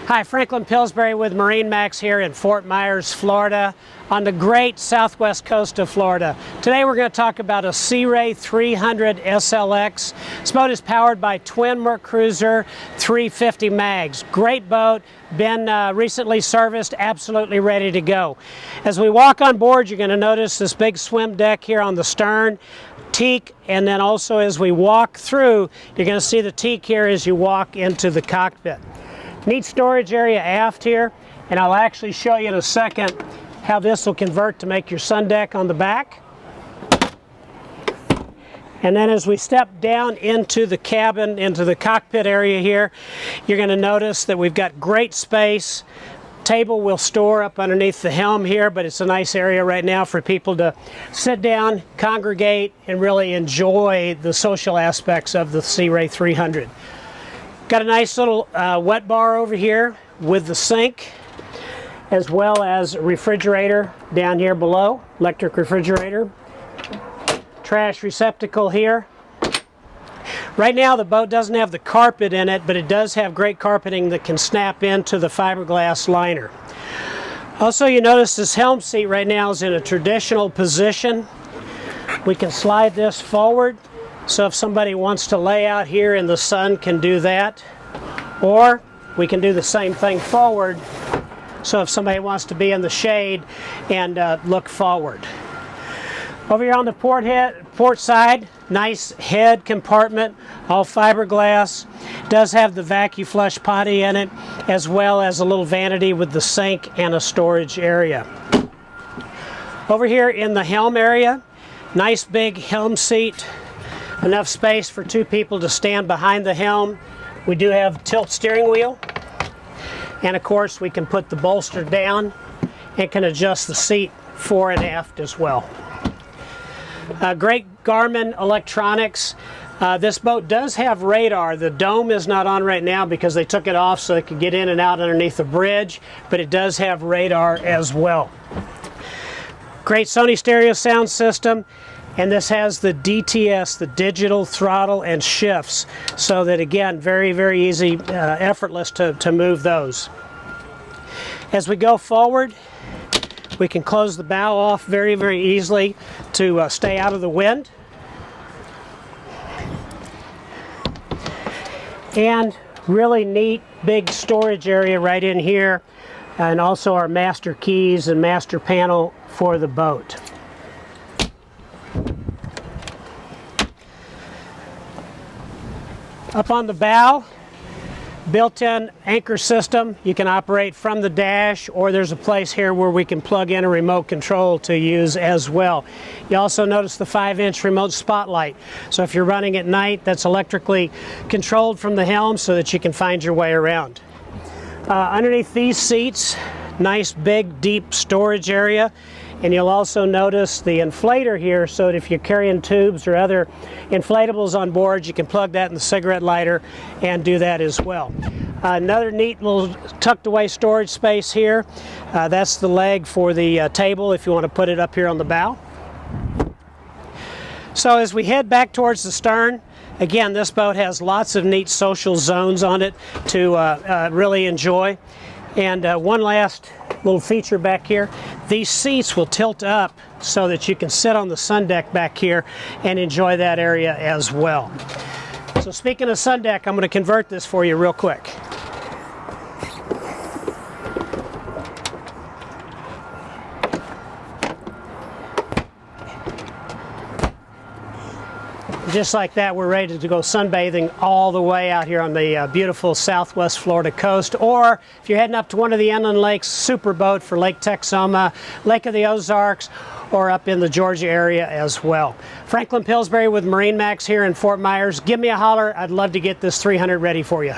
Hi, Franklin Pillsbury with MarineMax here in Fort Myers, Florida, on the great southwest coast of Florida. Today we're going to talk about a Sea Ray 300 SLX. This boat is powered by twin Mercruiser 350 mags. Great boat, been recently serviced, absolutely ready to go. As we walk on board, you're going to notice this big swim deck here on the stern, teak, and then also as we walk through, you're going to see the teak here as you walk into the cockpit. Neat storage area aft here, and I'll actually show you in a second how this will convert to make your sun deck on the back. And then as we step down into the cabin, into the cockpit area here, you're going to notice that we've got great space. Table will store up underneath the helm here, but it's a nice area right now for people to sit down, congregate, and really enjoy the social aspects of the Sea Ray 300. Got a nice little wet bar over here with the sink, as well as a refrigerator down here below, electric refrigerator. Trash receptacle here. Right now the boat doesn't have the carpet in it, but it does have great carpeting that can snap into the fiberglass liner. Also, you notice this helm seat right now is in a traditional position. We can slide this forward, so if somebody wants to lay out here in the sun, can do that. Or we can do the same thing forward, so if somebody wants to be in the shade and look forward. Over here on the port side, nice head compartment, all fiberglass. Does have the vacuum flush potty in it, as well as a little vanity with the sink and a storage area. Over here in the helm area, nice big helm seat. Enough space for two people to stand behind the helm. We do have a tilt steering wheel. And of course we can put the bolster down and can adjust the seat fore and aft as well. Great Garmin electronics. This boat does have radar. The dome is not on right now because they took it off so they could get in and out underneath the bridge, but it does have radar as well. Great Sony stereo sound system. And this has the DTS, the digital throttle and shifts, so that again, very, very easy, effortless to move those. As we go forward, we can close the bow off very, very easily to stay out of the wind. And really neat big storage area right in here, and also our master keys and master panel for the boat. Up on the bow, built-in anchor system. You can operate from the dash, or there's a place here where we can plug in a remote control to use as well. You also notice the 5-inch remote spotlight. So if you're running at night, that's electrically controlled from the helm so that you can find your way around. Underneath these seats, nice big deep storage area. And you'll also notice the inflator here, so that if you're carrying tubes or other inflatables on board, you can plug that in the cigarette lighter and do that as well. Another neat little tucked away storage space here. That's the leg for the table if you want to put it up here on the bow. So as we head back towards the stern, again, this boat has lots of neat social zones on it to really enjoy. And one last little feature back here, these seats will tilt up so that you can sit on the sun deck back here and enjoy that area as well. So speaking of sun deck, I'm going to convert this for you real quick. Just like that, we're ready to go sunbathing all the way out here on the beautiful southwest Florida coast. Or if you're heading up to one of the inland lakes, super boat for Lake Texoma, Lake of the Ozarks, or up in the Georgia area as well. Franklin Pillsbury with MarineMax here in Fort Myers. Give me a holler. I'd love to get this 300 ready for you.